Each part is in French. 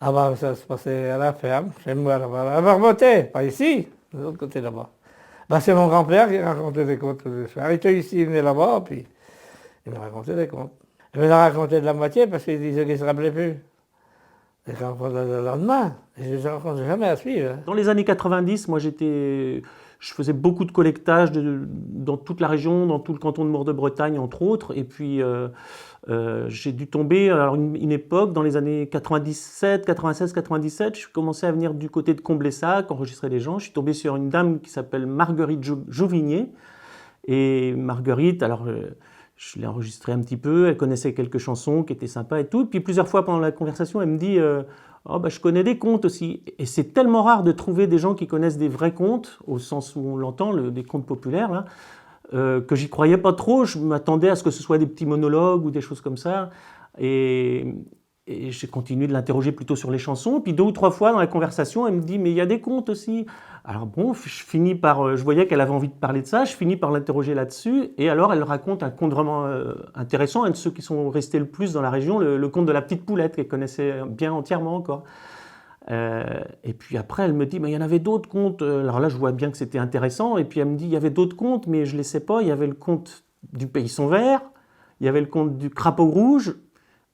Ah bah ça se passait à la ferme, chez moi là-bas, à Marmottet, pas ici, de l'autre côté là-bas. Bah c'est mon grand-père qui racontait des contes tous les soirs. Il était ici, il venait là-bas, puis il me racontait des contes. Il me racontait de la moitié parce qu'il disait qu'il ne se rappelait plus. Et quand on le lendemain, je ne raconte jamais à suivre. Hein. Dans les années 90, moi je faisais beaucoup de collectage dans toute la région, dans tout le canton de Maure-de-Bretagne entre autres. Et puis j'ai dû tomber, alors une époque, dans les années 97, 96, 97, je commençais à venir du côté de Comblessac, enregistrer les gens. Je suis tombé sur une dame qui s'appelle Marguerite Jouvigné. Et Marguerite, alors je l'ai enregistrée un petit peu, elle connaissait quelques chansons qui étaient sympas et tout. Puis plusieurs fois pendant la conversation, elle me dit oh, bah, je connais des contes aussi. Et c'est tellement rare de trouver des gens qui connaissent des vrais contes, au sens où on l'entend, des contes populaires, là, que j'y croyais pas trop. Je m'attendais à ce que ce soit des petits monologues ou des choses comme ça. Et, et j'ai continué de l'interroger plutôt sur les chansons. Puis deux ou trois fois dans la conversation, elle me dit mais il y a des contes aussi. Alors bon, je voyais qu'elle avait envie de parler de ça, je finis par l'interroger là-dessus, et alors elle raconte un conte vraiment intéressant, un de ceux qui sont restés le plus dans la région, le conte de la petite poulette, qu'elle connaissait bien entièrement encore. Et puis après, elle me dit, mais il y en avait d'autres contes. Alors là, je vois bien que c'était intéressant, et puis elle me dit, il y avait d'autres contes, mais je ne les sais pas. Il y avait le conte du Paysson vert, il y avait le conte du crapaud rouge,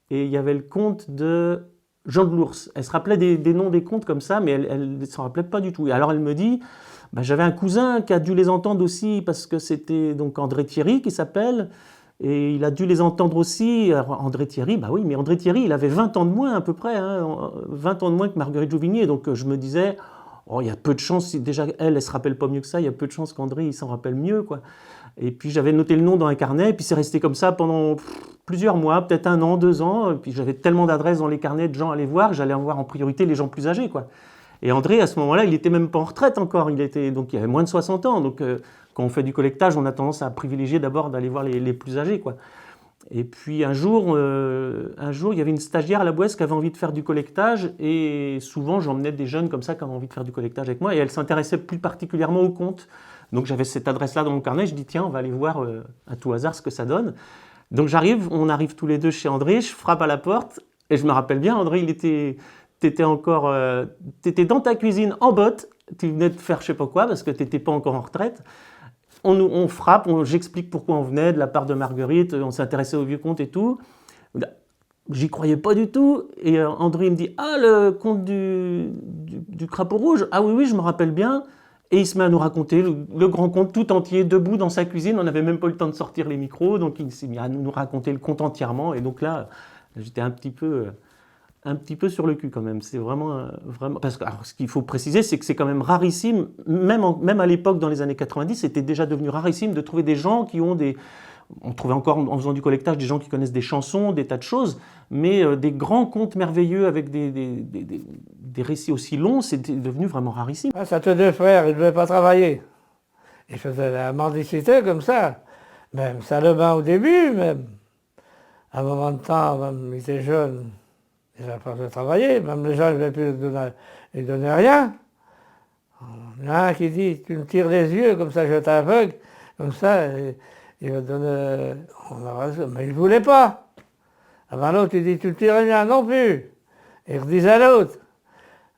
et il y avait le conte de Jean de l'Ours. Elle se rappelait des noms des contes comme ça, mais elle ne s'en rappelait pas du tout. Et alors elle me dit, bah, j'avais un cousin qui a dû les entendre aussi, parce que c'était donc André Thierry qui s'appelle, et il a dû les entendre aussi. Alors, André Thierry, bah oui, mais André Thierry, il avait 20 ans de moins à peu près, hein, 20 ans de moins que Marguerite Jouvigné. Donc je me disais, oh, il y a peu de chances, déjà elle ne se rappelle pas mieux que ça, il y a peu de chances qu'André il s'en rappelle mieux, quoi. Et puis j'avais noté le nom dans un carnet, et puis c'est resté comme ça pendant plusieurs mois, peut-être un an, 2 ans. Et puis j'avais tellement d'adresses dans les carnets de gens à aller voir, j'allais en voir en priorité les gens plus âgés, quoi. Et André, à ce moment-là, il était même pas en retraite encore, donc il avait moins de 60 ans. Donc quand on fait du collectage, on a tendance à privilégier d'abord d'aller voir les plus âgés, quoi. Et puis un jour, il y avait une stagiaire à la Boesse qui avait envie de faire du collectage, et souvent j'emmenais des jeunes comme ça qui avaient envie de faire du collectage avec moi, et elle s'intéressait plus particulièrement aux contes. Donc j'avais cette adresse-là dans mon carnet, je dis tiens, on va aller voir à tout hasard ce que ça donne. Donc on arrive tous les deux chez André, je frappe à la porte, et je me rappelle bien, André, t'étais dans ta cuisine en botte, tu venais de faire je sais pas quoi, parce que t'étais pas encore en retraite. On frappe, j'explique pourquoi on venait de la part de Marguerite, on s'intéressait aux vieux contes et tout. J'y croyais pas du tout. Et André me dit ah, le conte du crapaud rouge. Ah oui, oui, je me rappelle bien. Et il se met à nous raconter le grand conte tout entier, debout dans sa cuisine. On n'avait même pas eu le temps de sortir les micros. Donc il s'est mis à nous raconter le conte entièrement. Et donc là, j'étais un petit peu sur le cul quand même. C'est vraiment parce que alors, ce qu'il faut préciser, c'est que c'est quand même rarissime, même à l'époque dans les années 90, c'était déjà devenu rarissime de trouver des gens qui ont des. On trouvait encore en faisant du collectage des gens qui connaissent des chansons, des tas de choses, mais des grands contes merveilleux avec des récits aussi longs, c'était devenu vraiment rarissime. Ah, ça, tes deux frères, ils ne devaient pas travailler. Ils faisaient la mendicité comme ça. Même Salomon au début, même. À un moment de temps, même il était jeune, il n'a pas fait travailler. Même les gens ne voulaient plus lui donner rien. Il y en a un qui dit, tu me tires les yeux, comme ça je t'aveugle. Comme ça, il va donner. Mais il ne voulait pas. Avant l'autre, il dit, tu ne tires rien non plus. Et il redisait à l'autre,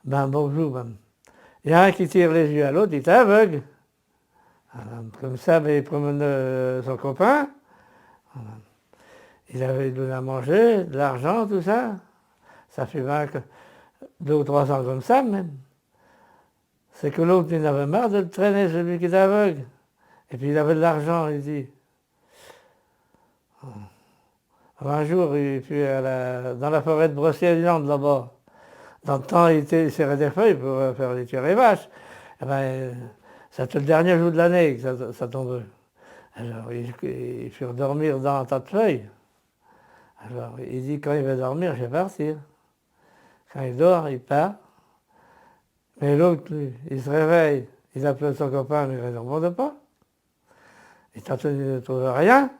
ben bonjour, ben. Il y a un qui tire les yeux à l'autre, il est aveugle. Comme ça, ben, il promène son copain. Il avait donné à manger, de l'argent, tout ça. Ça fait 2 ou 3 ans comme ça même. C'est que l'autre, il avait marre de le traîner, celui qui est aveugle. Et puis il avait de l'argent, il dit. Un jour, il fut dans la forêt de Brocéliande, là-bas. Dans le temps, il serrait des feuilles pour faire les tuer les vaches. Eh ben, c'était le dernier jour de l'année que ça tombait. Alors, il fut dormir dans un tas de feuilles. Alors, il dit, quand il va dormir, je vais partir. Quand il dort, il part. Mais l'autre, lui, il se réveille, il appelle son copain, mais il ne répond pas. Il tente de trouver rien.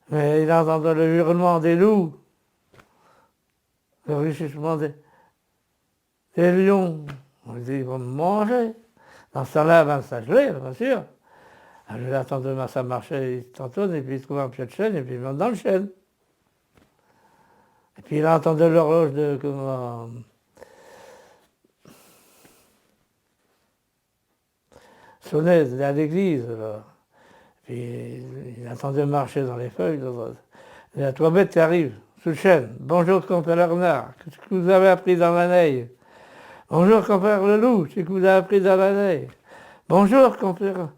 Mais il entend le hurlement des loups, le rugissement des lions. On lui dit, ils vont me manger. Dans ce temps-là, ben, ça gelait, bien sûr. Alors, je l'attends demain, ça marchait, il s'entourne, et puis il trouve un pied de chêne, et puis il monte dans le chêne. Et puis il entendait l'horloge de comment sonner à l'église. Là. Puis il entendait marcher dans les feuilles. Là. Il y a 3 bêtes qui arrivent, sous le chêne. Bonjour, compère Renard, qu'est-ce que vous avez appris dans la neige? Bonjour, compère le loup, qu'est-ce que vous avez appris dans la neige? Bonjour, compère.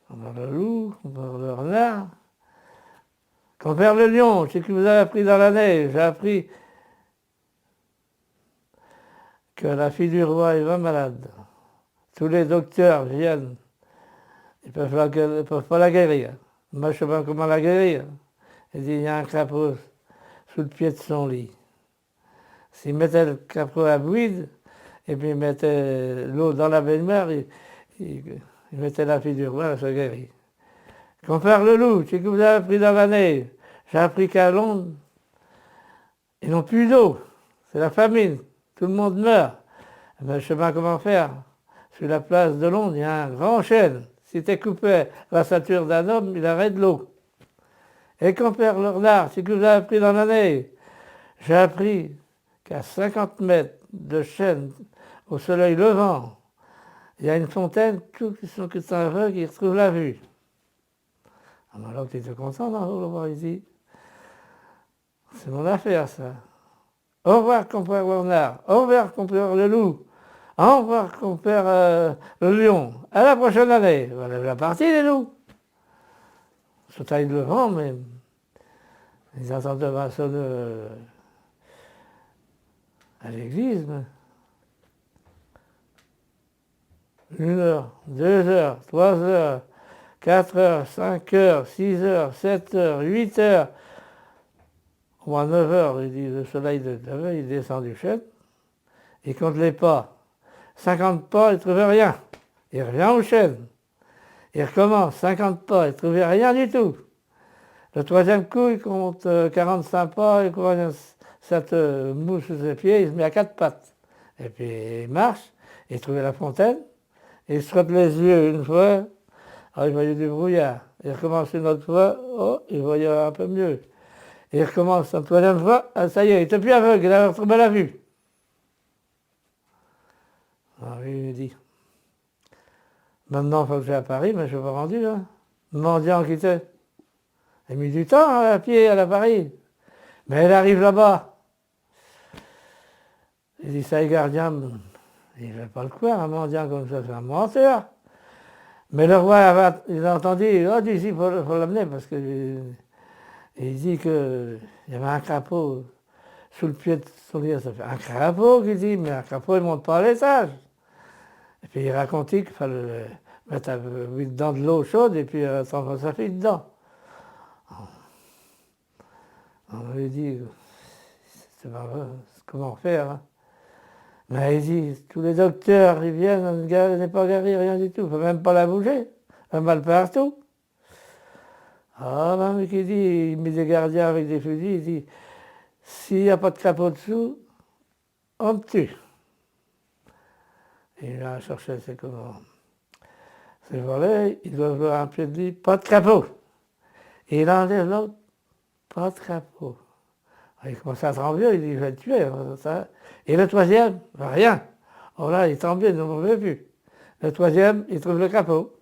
Compère le loup, compère le renard. Compère le lion, qu'est-ce que vous avez appris dans la neige? J'ai appris que la fille du roi est vraiment malade. Tous les docteurs viennent, ils ne peuvent pas la guérir. Moi, je ne sais pas comment la guérir. Il dit, il y a un crapaud sous le pied de son lit. S'il mettait le crapaud à bouillir, et puis il mettait l'eau dans la baignoire, il mettait la fille du roi, elle se guérit. Compère le loup, c'est que vous avez appris dans l'année. J'ai appris qu'à Londres, ils n'ont plus d'eau. C'est la famine. Tout le monde meurt. Ben, je ne sais pas comment faire. Sur la place de Londres, il y a un grand chêne. Si tu coupé la ceinture d'un homme, il arrête l'eau. Et compère le renard, c'est que vous avez appris dans l'année. J'ai appris qu'à 50 mètres de chêne, au soleil levant, il y a une fontaine, tous qui sont aveugles, qui retrouvent la vue. Alors tu étais content d'en il dit, c'est mon affaire ça. Au revoir compère Bernard, au revoir compère le loup, au revoir compère le lion, à la prochaine année. Voilà la partie les loups. Sous taille de vent, mais ils entendaient ma sonne à l'église. 1 heure, 2 heures, 3 heures, 4 heures, 5 heures, 6 heures, 7 heures, 8 heures. Ou à 9 heures, il dit, le soleil de demain, il descend du chêne, il compte les pas. 50 pas, il ne trouvait rien. Il revient au chêne. Il recommence, 50 pas, il ne trouvait rien du tout. Le 3e coup, il compte 45 pas, il croit cette mousse sous ses pieds, il se met à 4 pattes. Et puis il marche, il trouve la fontaine, il se frotte les yeux une fois, alors il voyait du brouillard. Il recommence une autre fois, oh, il voyait un peu mieux. Il recommence une 3e fois, ah, ça y est, il n'était plus aveugle, il avait retrouvé la vue. Alors lui, il dit, maintenant il faut que j'aille à Paris, mais je ne suis pas rendu là. Mendiant qui était. Il a mis du temps à pied à Paris. Mais elle arrive là-bas. Il dit, ça est gardien, il ne veut pas le croire, un mendiant comme ça, c'est un menteur. Mais le roi, il a entendu, oh, d'ici, il faut l'amener, parce que il dit qu'il y avait un crapaud sous le pied de son lit. Ça fait un crapaud, qu'il dit, mais un crapaud, il ne monte pas à l'étage. Et puis il racontait qu'il fallait le mettre dans de l'eau chaude et puis s'enfoncer sa fille dedans. On lui dit, c'est pas vrai, comment faire hein. Mais il dit, tous les docteurs, ils viennent, elle n'est pas guérie, rien du tout, il ne faut même pas la bouger, elle a mal partout. Ah, même qui dit, il met des gardiens avec des fusils, il dit, s'il n'y a pas de crapaud dessous, on me tue. Et il a cherché ses volets, il doit voir un pied de lit, pas de crapaud. Et il enlève l'autre, pas de crapaud. Il commence à trembler, il dit, je vais le tuer. Ça. Et le 3e, rien. Oh là, il tremblait, il n'en pouvait plus. Le 3e, il trouve le crapaud.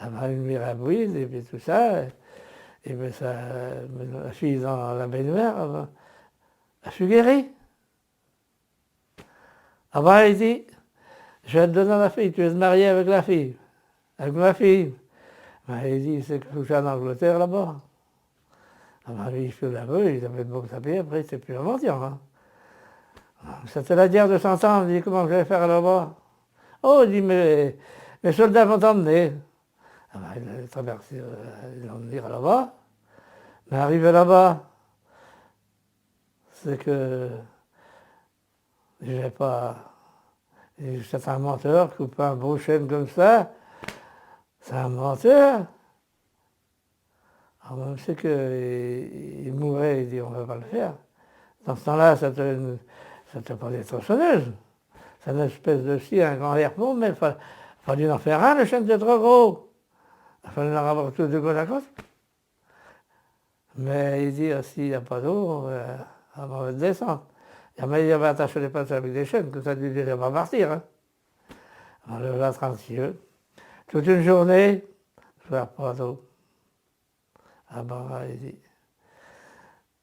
Ah ben, une mirabouille, et puis tout ça. Et bien ça, la fille dans la baignoire, elle fut guérie. Ah ben, il dit, je vais te donner la fille, tu veux te marier avec la fille, avec ma fille. Ben, il dit, c'est que je suis en Angleterre là-bas. Ah ben, lui, il fait là-bas, il avait de beaux papiers, après, c'est plus un mendiant. Hein. C'était la guerre de 100 ans, il dit, comment je vais faire là-bas? Oh, il dit, mais les soldats vont t'emmener. Ah ben, il a traversé, ils vont venir là-bas. Mais arrivé là-bas, c'est que je vais pas. C'est un menteur, couper un beau chêne comme ça, c'est un menteur. Alors même c'est qu'il mourrait, il dit on ne va pas le faire. Dans ce temps-là, ça te pas des tronçonneuses. C'est une espèce de scie, un grand harpon, mais il Il fallait en faire un, le chêne était trop gros. Il fallait en avoir tous de côte à côte. Mais il dit, s'il n'y a pas d'eau, on va descendre. Il avait attaché les pattes avec des chaînes, que ça ne devait pas partir. Hein. On le va tranquille. Toute une journée, je ne pas d'eau. Ah ben, il dit.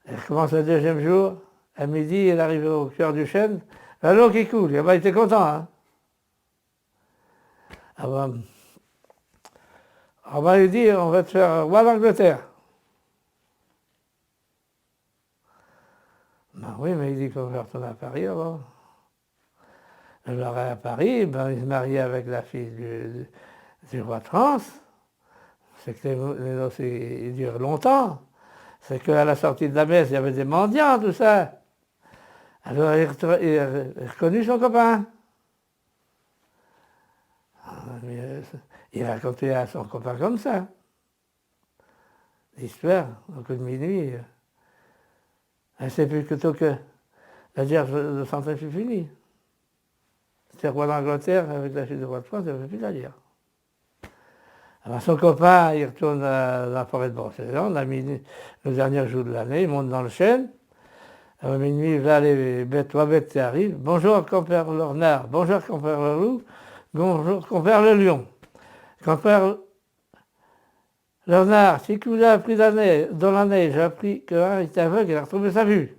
Il commence le deuxième jour, à midi, il arrive au cœur du chêne, l'eau qui coule, il était content. Hein. Ah ben, il dit, on va te faire roi d'Angleterre. Ben oui, mais il dit qu'on va retourner à Paris avant. Je l'aurai à Paris, ben, il se mariait avec la fille du roi de France. C'est que les noces, ils durent longtemps. C'est qu'à la sortie de la messe, il y avait des mendiants, tout ça. Alors il a reconnu son copain. Il racontait à son copain comme ça. L'histoire, au coup de minuit. C'est plutôt que la guerre de Cent Ans fut finie. C'était roi d'Angleterre avec la fille du roi de France, il n'y avait plus la guerre. Alors son copain, il retourne à la forêt de Brocéliande, le dernier jour de l'année, il monte dans le chêne. À minuit, là, les bêtes, 3 bêtes qui arrivent. Bonjour, compère Lornard. Bonjour, compère le loup. Bonjour, compère le lion. Compère Lornard, si que vous avez appris dans l'année, j'ai appris qu'un est aveugle, il a retrouvé sa vue.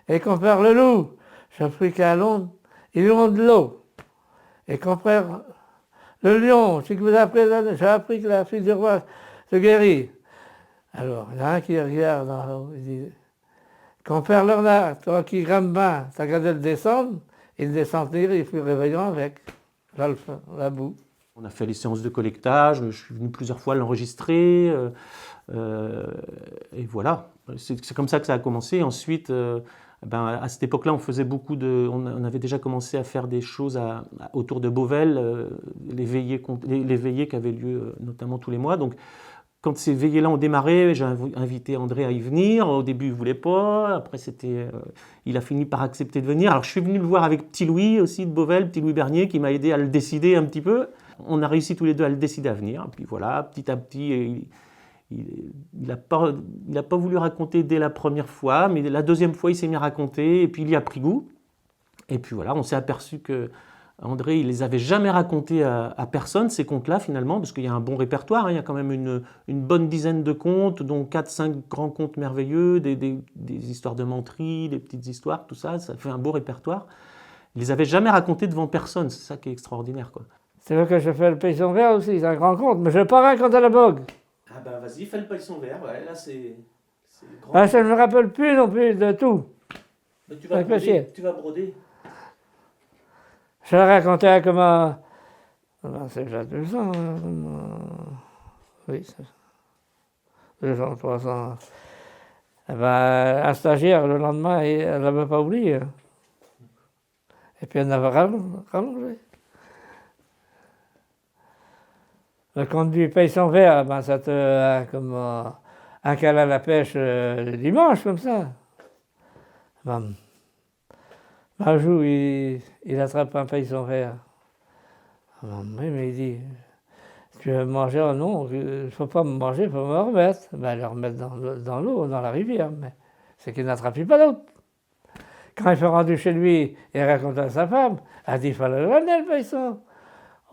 Et compère le loup, j'ai appris qu'à Londres, ils ont de l'eau. Et compère le lion, si que vous avez appris dans l'année, j'ai appris que la fille du roi se guérit. Alors, il y en a un qui regarde en haut, il dit, compère Lornard, toi qui grimpe bien, t'as regardé le descendre, il descend tenir, il fut réveillant avec la boue. On a fait les séances de collectage, je suis venu plusieurs fois l'enregistrer, et voilà. C'est comme ça que ça a commencé. Ensuite, à cette époque-là, on faisait on avait déjà commencé à faire des choses autour de Beauvel, les veillées qui avaient lieu notamment tous les mois. Donc, quand ces veillées-là ont démarré, j'ai invité André à y venir. Au début, il ne voulait pas. Après, il a fini par accepter de venir. Alors, je suis venu le voir avec Petit Louis aussi de Beauvel, Petit Louis Bernier, qui m'a aidé à le décider un petit peu. On a réussi tous les deux à le décider à venir. Puis voilà, petit à petit, il n'a pas voulu raconter dès la première fois, mais la deuxième fois, il s'est mis à raconter, et puis il y a pris goût. Et puis voilà, on s'est aperçu que André, il les avait jamais racontés à personne, ces contes-là, finalement, parce qu'il y a un bon répertoire, hein, il y a quand même une bonne dizaine de contes, dont 4-5 grands contes merveilleux, des histoires de menterie, des petites histoires, tout ça, ça fait un beau répertoire. Il les avait jamais racontés devant personne, c'est ça qui est extraordinaire, quoi. C'est vrai que je fais le paysan vert aussi, c'est un grand conte, mais je ne vais pas raconter la bogue. Ah ben vas-y, fais le paillisson vert, ouais, là c'est grand. Ah, ça ne me rappelle plus non plus de tout. Mais tu vas broder. Je la racontais comment... c'est déjà 200. Oui, c'est 200, 300. Un stagiaire, le lendemain, elle ne l'avait pas oublié. Et puis elle n'avait rallongé. Le compte du paysan vert, ça te... comme un cale à la pêche le dimanche, comme ça. Un jour, il attrape un paysan vert. Oui, mais il dit, tu veux me manger? Oh non, il ne faut pas me manger, il faut me remettre. Le remettre dans l'eau, dans la rivière, mais c'est qu'il n'attrape pas d'autre. Quand il fait rendu chez lui, il raconte à sa femme, elle dit, il fallait le ramener, le paysan.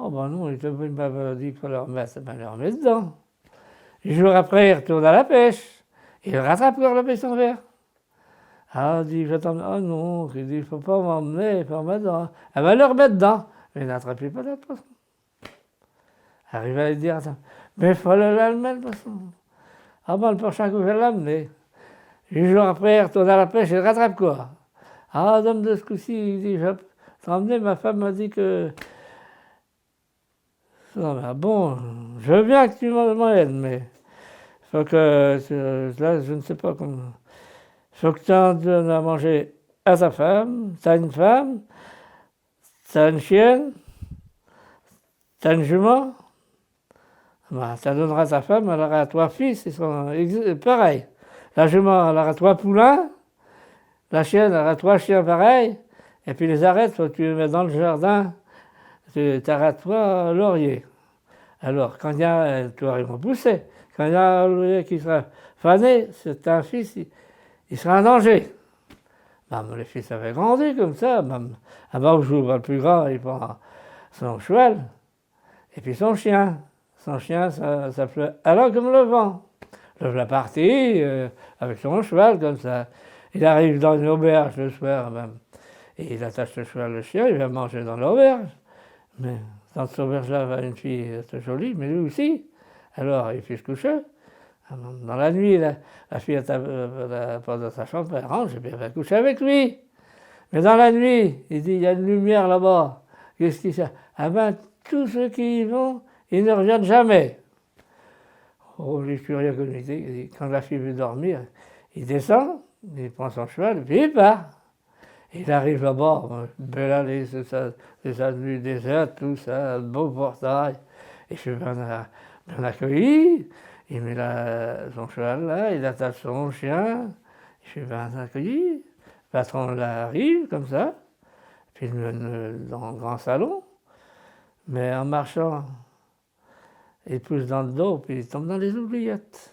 Oh non, il m'a dit qu'il fallait le remettre, le remet dedans. 10 jours après, il retourne à la pêche. Il rattrape encore le paysan vert. Ah, il dit, je t'emmène. Oh non, il dit, il ne faut pas m'emmener, il faut remettre dedans. Elle va le remettre dedans. Mais il n'attrape pas d'autre poisson. Arrive à lui dire, attends, mais il faut l'amener, le poisson. Ah le prochain coup, je vais l'amener. 10 jours après, il retourne à la pêche, il rattrape quoi? Ah, d'homme de ce coup-ci, il dit, je vais t'emmener, ma femme m'a dit que... Non, mais bon, je veux bien que tu m'emmènes, mais il faut que... Là, je ne sais pas comment... Il faut que tu en donnes à manger à ta femme, tu as une femme, tu as une chienne, tu as une jument, tu donneras à ta femme, elle aura 3 fils, ils sont pareils. La jument, elle aura 3 poulains, la chienne, elle aura 3 chiens pareils, et puis les arêtes, faut que tu les mets dans le jardin, tu t'arrêtes pas à laurier. Alors, quand il y a, tu aurais repoussé, quand il y a un laurier qui sera fané, c'est un fils, il sera en danger. Les fils avaient grandi comme ça. Avant que je joue le plus grand, il prend son cheval et puis son chien. Son chien, ça s'appelait alors comme le vent. Le voilà parti avec son cheval comme ça. Il arrive dans une auberge le soir même. Et il attache le cheval au chien, il va manger dans l'auberge. Mais dans cette auberge-là, il y a une fille assez jolie, mais lui aussi. Alors il fait se coucher. Dans la nuit, la fille à la porte de sa chambre, elle rentre, et puis elle va coucher avec lui. Mais dans la nuit, il dit, il y a une lumière là-bas. Qu'est-ce qu'il fait? Ah ben, tous ceux qui y vont, ils ne reviennent jamais. Oh, j'ai curieux comme il dit, quand la fille veut dormir, il descend, il prend son cheval, puis il part. Il arrive là-bas, belle allée, c'est ça, des avenues désertes, tout ça, un beau portail. Et je suis bien accueilli. Il met son cheval là, il attache son chien. Je suis bien accueilli. Le patron arrive comme ça, puis il me mène dans le grand salon. Mais en marchant, il pousse dans le dos, puis il tombe dans les oubliettes.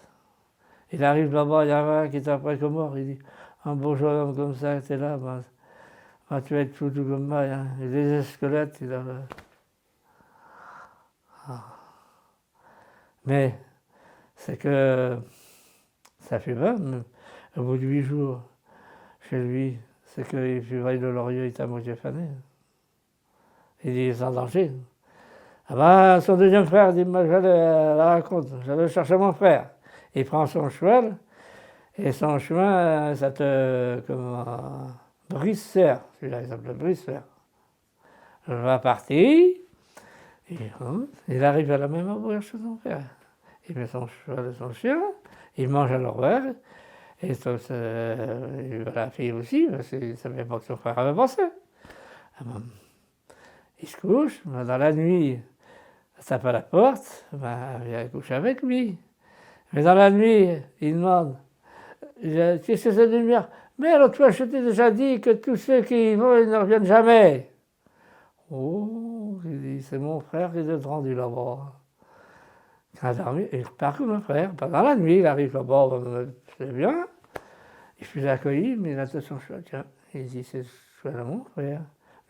Il arrive là-bas, il y en a un qui est après que mort. Il dit, un beau jeune homme comme ça était là, tu vas être tout comme moi. Hein. Il a des squelettes, il a... Ah. Mais c'est que ça fait mal, au bout de 8 jours, chez lui, c'est qu'il fait de laurier, il est à moitié fané. Il dit, il est en danger. Ah ben, son deuxième frère dit, moi, j'allais la raconte, j'allais chercher mon frère. Il prend son cheval, et son chemin, ça te... comment... Brise-Fer, celui-là, il s'appelle Brise-Fer. Je vais partir, il arrive à la même auberge que son père. Il met son cheval et son chien, il mange à l'auberge, et la fille aussi, parce qu'il ne savait pas que son frère avait passé. Il se couche, dans la nuit, il tape à la porte, il vient coucher avec lui. Mais dans la nuit, il demande, qu'est-ce que c'est cette lumière? Mais l'autre fois, je t'ai déjà dit que tous ceux qui y vont, ils ne reviennent jamais. Oh, il dit, c'est mon frère qui est rendu là-bas. Quand il a dormi, il repart comme mon frère. Pendant la nuit, il arrive là-bas, c'est bien. Il fut accueilli, mais il a son chien. Tiens, il dit, c'est le chien de mon frère.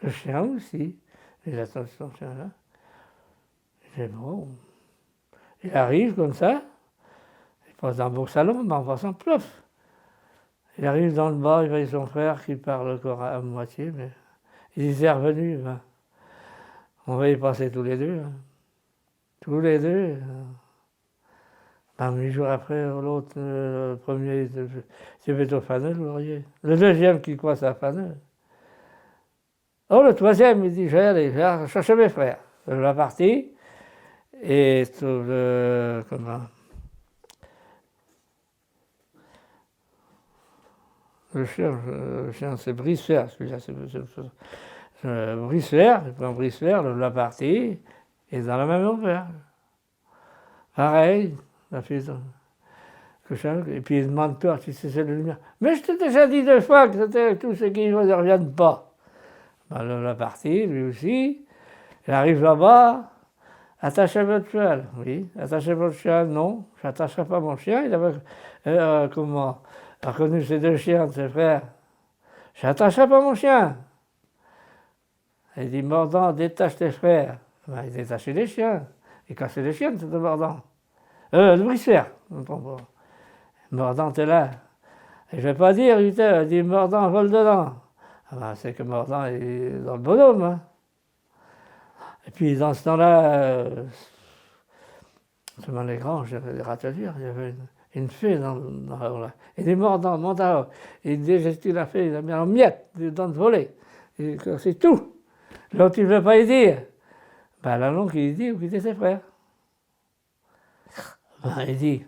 Le chien aussi. Il a son chien là. Il dit, bon. Il arrive comme ça. Il passe dans un beau salon, mais en passant, plouf. Il arrive dans le bar, il voit son frère qui parle encore à moitié, mais il est revenu. On va y passer tous les deux. Tous les deux. 8 jours après, l'autre, le premier, c'est plutôt faneux, le laurier. Le deuxième qui croit ça faneux. Oh, le troisième, il dit, je vais aller chercher mes frères. Je vais partir. Et comment... Le chien, c'est Brise-Fer, celui-là, c'est Brise-Fer, il prend Brise-Fer, la partie, et dans la même auberge. Pareil, la fille, et puis il demande peur si c'est la lumière. Mais je t'ai déjà dit 2 fois que c'était tous ceux qui ne reviennent pas. La partie, lui aussi, il arrive là-bas, attachez votre cheval, oui, attachez votre chien, non, je n'attacherai pas mon chien, il avait, comment... Il a reconnu ses 2 chiens de ses frères. Je n'attacherai pas mon chien. Il dit, Mordant, détache tes frères. Il détachait les chiens. Il cassait les chiens, c'était Mordant. Le Brise-Fer. Mordant est là. Et je ne vais pas dire, il dit, Mordant vole dedans. C'est que Mordant est dans le bonhomme. Hein. Et puis dans ce temps-là, devant les granges, il y avait des râtelières, il y avait une fée dans là. Il est mort dans le mandat. Il dégestit la fée, il a mis en miettes, dans le volet. C'est tout. L'autre, il ne veut pas y dire. La longue, il dit, vous quittez ses frères. Il dit,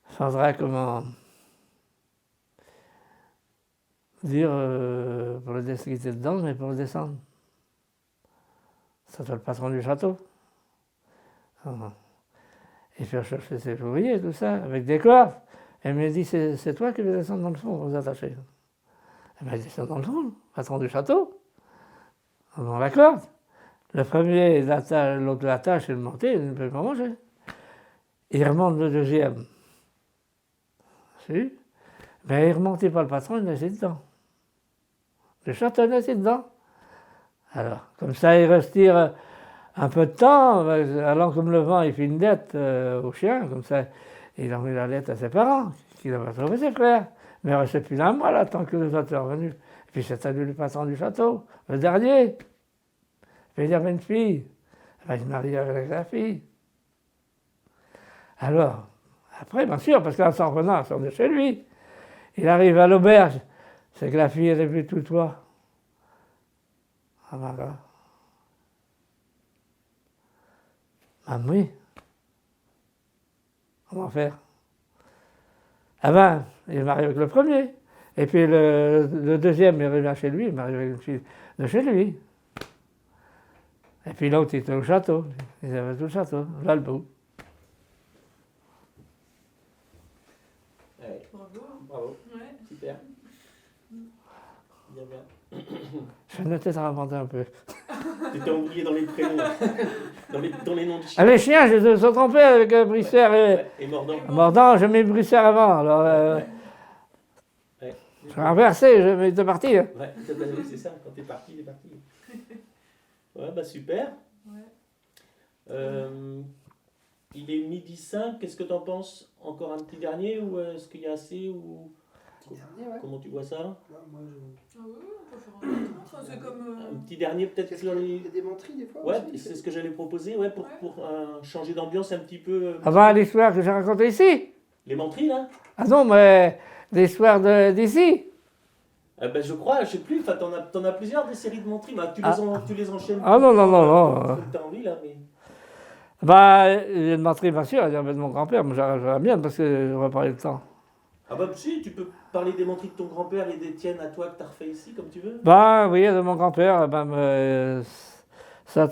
il faudra comment dire pour le descendre, qui était dedans, mais pour le descendre. Ça, c'est le patron du château. Il fait chercher ses ouvriers, tout ça, avec des coiffes. Elle me dit, c'est toi qui veux descendre dans le fond, vous attacher. Elle m'a dit, descend dans le fond, patron du château. On l'accorde. Le premier, l'autre l'attache et le monter, il ne peut pas manger. Il remonte le deuxième. Si. Mais il ne remontait pas le patron, il laissait dedans. Le château, il laissait dedans. Alors, comme ça, il retire un peu de temps, allant comme le vent, il fait une dette au chien, comme ça, il envoie la lettre à ses parents, qu'il n'a pas trouvé ses frères. Mais il ne restait plus d'un mois là, tant que le château est revenu. Et puis c'est à lui le patron du château, le dernier. Puis il avait une fille. Il se marie avec sa fille. Alors, après, bien sûr, parce qu'en s'en revenant, il sort de chez lui. Il arrive à l'auberge. C'est que la fille, elle est vue tout toi. Ah ben là. Ah oui. Comment faire? Ah ben, il est marié avec le premier. Et puis le deuxième, il revient chez lui, il est marié avec une fille de chez lui. Et puis l'autre, il était au château. Ils avaient tout le château, là le bout. Ouais. Bravo. Bravo. Ouais. Super. Bien, bien. Je vais peut-être inventer un peu. Tu t'es oublié dans les prénoms, dans les noms de chiens. Ah, les chiens, je les ai trompés avec Brissère Ouais, et Mordant. Mordant, j'ai mis Brissère avant. Alors, Ouais. je suis inversé, je m'étais parti. Hein. Ouais, c'est ça, quand t'es parti, t'es parti. Ouais, bah super. Ouais. Il est midi 5, qu'est-ce que t'en penses? Encore un petit dernier ou est-ce qu'il y a assez ou... Petit dernier, ouais. Comment tu vois ça? Là, moi, je... Ah oui, on peut faire un autre. C'est comme. Un petit dernier peut-être Qu'est-ce sur qu'il les... y a des menteries des fois Ouais, aussi, c'est ce que j'allais proposer, ouais, pour changer d'ambiance un petit peu. Avant l'histoire que j'ai racontée ici. Les menteries, là? Ah non, mais l'histoire d'ici. Ben, je crois, je sais plus, enfin, t'en as plusieurs des séries de menteries, bah, tu les enchaînes. Ah non, non, non, non. T'as envie, là, mais... Bah, il y a une menterie, bien sûr, il y avait de mon grand-père, mais j'aurais bien parce que j'aurais pas eu le temps. Ah bah si, tu peux parler des menteries de ton grand-père et des tiennes à toi que t'as refait ici, comme tu veux. Bah oui, de mon grand-père, ça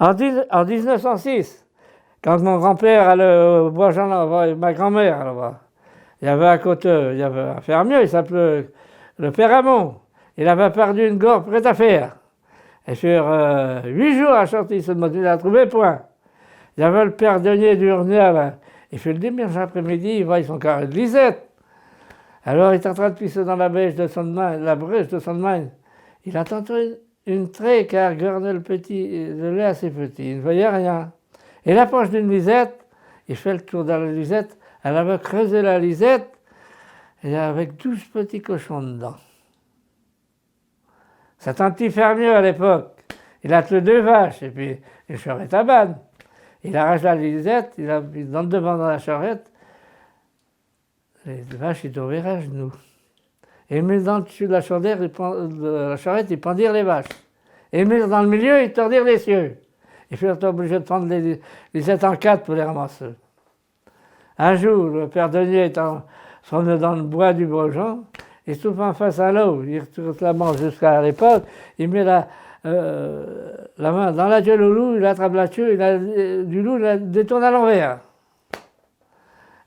en 1906, quand mon grand-père allait au Bois-Jean là-bas, ma grand-mère là-bas, il y avait à côté, il y avait un fermier, il s'appelait le Père Ramon. Il avait perdu une gorge prête à faire. Et sur 8 jours à sortir ce mot, il a trouvé point. Il y avait le Père Denier d'Urnea, là. Il fait le dimanche après-midi, il voit son carré de lisette. Alors il est en train de pisser dans la brèche de son main. Il a entendu une trait qui a regardé le lait assez petit. Il ne voyait rien. Il approche d'une lisette, il fait le tour de la lisette. Elle avait creusé la lisette, et avec 12 petits cochons dedans. C'est un petit fermier à l'époque. Il a tué 2 vaches, et puis une charrette à banne. Il arrache la lisette, il a mis dans le devant dans la charrette. Les vaches, ils tombaient à genoux. Et il met dans le dessus de la charrette, il pendirent les vaches. Et il met dans le milieu, il tordirent les cieux. Il furent obligés de prendre les lisettes en 4 pour les ramasser. Un jour, le Père Denier se promenait dans le bois du Bois-Jean, il se trouve en face à l'eau, il retourne la manche jusqu'à l'épaule, il met la main dans la gueule au loup, il attrape la queue, du loup, il la détourne à l'envers.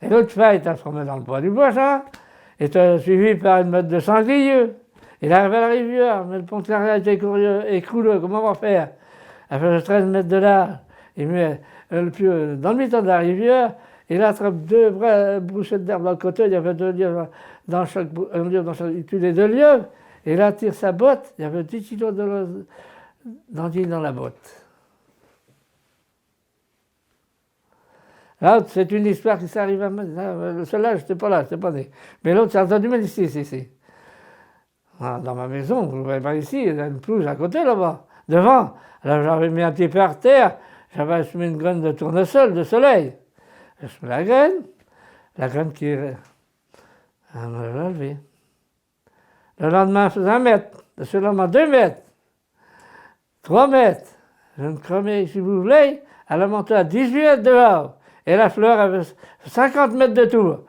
Et l'autre fois, il était promené dans le bois du Bois-Jean, il était suivi par une meute de sangliers. Il arrive à la rivière, mais le pont de Claria était écroulé, comment on va faire? Il fait 13 mètres de large, il met le pied dans le milieu de la rivière, il attrape 2 broussettes d'herbe dans le côté, il y avait 2 lièvres dans chaque il tue les 2 lièvres, et il tire sa botte, il y avait 10 kilos d'anguilles dans la botte. L'autre, c'est une histoire qui s'arrive à moi. Celle-là, je n'étais pas là, je n'étais pas né. Mais l'autre, c'est entendu, mais ici. Dans ma maison, vous ne voyez pas ici, il y a une pelouse à côté là-bas, devant. Alors j'avais mis un pied par terre, j'avais semé une graine de tournesol, de soleil. Je mets la graine qui est... Elle m'a levé. Le lendemain, elle faisait 1 mètre, le lendemain 2 mètres, 3 mètres. Je me cremais, si vous voulez, elle a monté à 18 mètres dehors. Et la fleur avait 50 mètres de tour.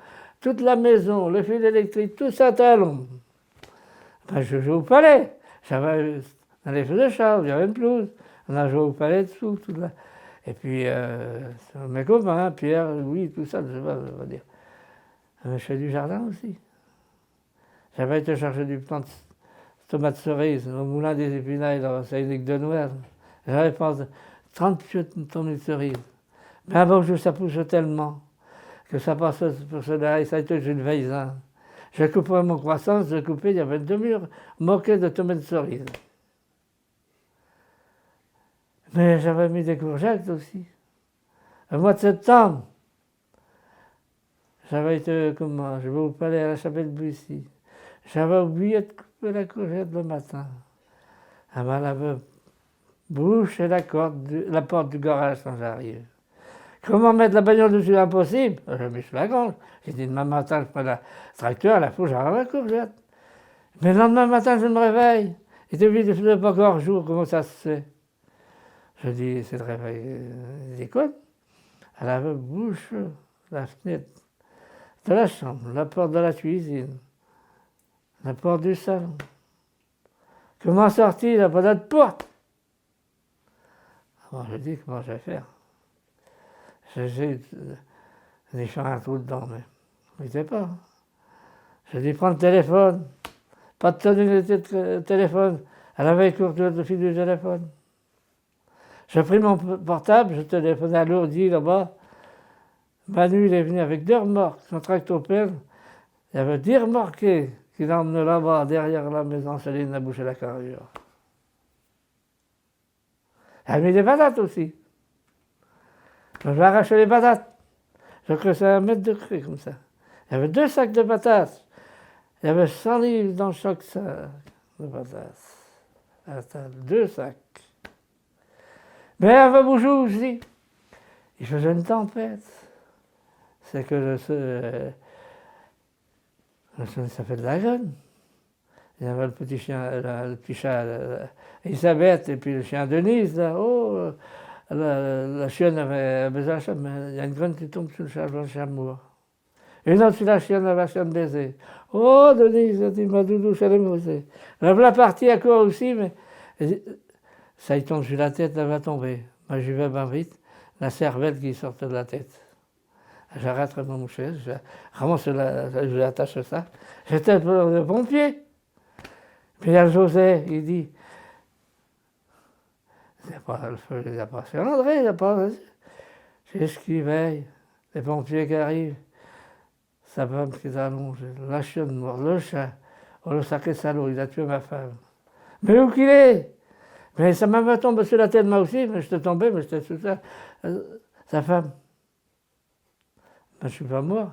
Toute la maison, le fil électrique, tout ça était à l'ombre. Ben, je jouais au palais. J'avais dans les feux de char, il y avait une pelouse. On a joué au palais dessous. Tout là. Et puis, mes copains, Pierre, Louis, tout ça, je sais pas, on va dire. Je fais du jardin aussi. J'avais été chercher du plant tomates cerises, au moulin des Épinailles, dans Saint-Nic de Nouert. J'avais pas 30 pieds de tournées de cerises. Mais à Beaujeu, ça pousse tellement que ça passe pour cela, et ça a été une veille. Hein. J'ai coupé mon croissant, j'ai coupé, il y avait une demi-heure moquée de tomates cerises. Mais j'avais mis des courgettes aussi. Au mois de septembre, j'avais été, comment, je vais au palais à la Chapelle-Bussy. J'avais oublié de couper la courgette le matin. Elle m'avait bouché la porte du garage quand j'arrive. Comment mettre la bagnole dessus? Impossible. Je me suis la gorge. J'ai dit demain matin, je prends le tracteur, la fouche, j'arrive la courgette. Mais le lendemain matin, je me réveille. Et depuis, il ne faisait pas encore jour, comment ça se fait? Je dis, c'est le réveil. Il écoute. Elle avait bouché la fenêtre de la chambre, la porte de la cuisine, la porte du salon. Comment sortir? Il n'a pas d'autre porte. Alors je dis, comment je vais faire? J'ai fait un trou dedans, mais je ne sais pas. Je dis, prends le téléphone. Pas de tonalité de téléphone. Elle avait coupé le fil du téléphone. J'ai pris mon portable, je téléphonais à Lourdes là-bas. Manu, il est venu avec 2 remorques, son tractopelle. Il y avait 10 remorqués qui l'emmenaient là-bas, derrière la maison. Céline a bouché la carrure. Elle a mis des patates aussi. J'ai arraché les patates. Je creusais 1 mètre de crue comme ça. Il y avait 2 sacs de patates. Il y avait 100 livres dans chaque sac de patates. Attends, 2 sacs. Mais à Vabouchou aussi, il faisait une tempête. C'est que ça fait de la jeune. Il y avait le petit chien, le petit chat Elisabeth, et puis le chien Denise. Là. Oh, la chienne avait besoin de chat, mais il y a une graine qui tombe sur le chat, le chamois. Une autre sur la chienne, avait la chienne baiser. Oh, Denise, a dit ma doudou, je l'ai mosée. Elle avait la partie à quoi aussi, mais ça y tombe sur la tête, elle va tomber. Moi, j'y vais bien vite, la cervelle qui sortait de la tête. J'arrête mon moucher, je ramasse je l'attache ça. J'étais le pompier. Puis il y a José, il dit, il n'y a pas sur André, il n'y a pas. J'ai ce qui veille, les pompiers qui arrivent, sa femme qui est allongée, la chienne morte, le chat, oh le sacré salaud, il a tué ma femme. Mais où qu'il est? Mais ça m'a tombé sur la tête moi aussi, mais j'étais tombé, mais j'étais sous ça. Sa femme. Ben, je ne suis pas mort,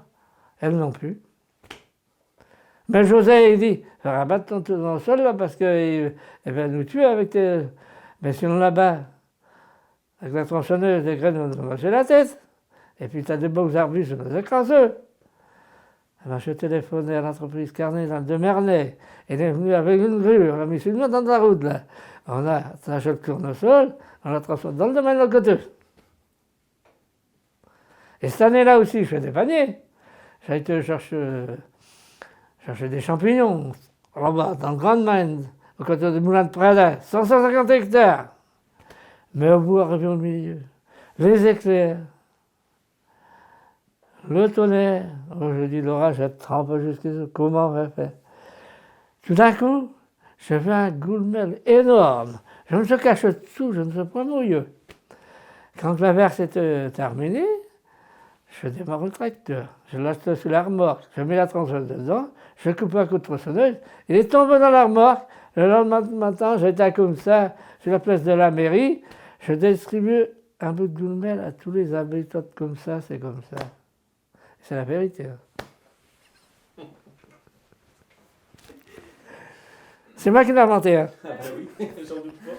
elle non plus. Mais José, il dit, rabatte ton dans le sol là, parce qu'elle va nous tuer avec tes. Mais sinon là-bas, avec la tronçonneuse, les graines vont nous manger la tête. Et puis tu as des beaux arbustes, nous écraseux. Alors je téléphonais à l'entreprise Carnet dans le de Mernay. Elle est venue avec une grue, on a mis sur le dans la route là. On a attaché le tournesol, on l'a transformé dans le domaine de côté. Et cette année-là aussi, je fais des paniers. J'ai été chercher des champignons, là-bas, dans le Grand Maine, au côté du moulin de Prada, 150 hectares. Mais au bout, arrivé au milieu, les éclairs, le tonnerre. Oh, je dis, l'orage est trempé jusqu'à comment on va faire? Tout d'un coup, je fais un goulmel énorme. Je me suis caché dessous, je ne suis pas mouilleux. Quand la verse était terminée, je démarre le tracteur, je lâche sur la remorque, je mets la tronçonneuse dedans, je coupe un coup de tronçonneuse, il est tombé dans la remorque. Le lendemain matin, j'étais comme ça, sur la place de la mairie, je distribue un bout de goulmel à tous les habitants comme ça, c'est comme ça. C'est la vérité. Hein. C'est moi qui l'ai inventé. Hein. Ah bah oui, j'en doute pas.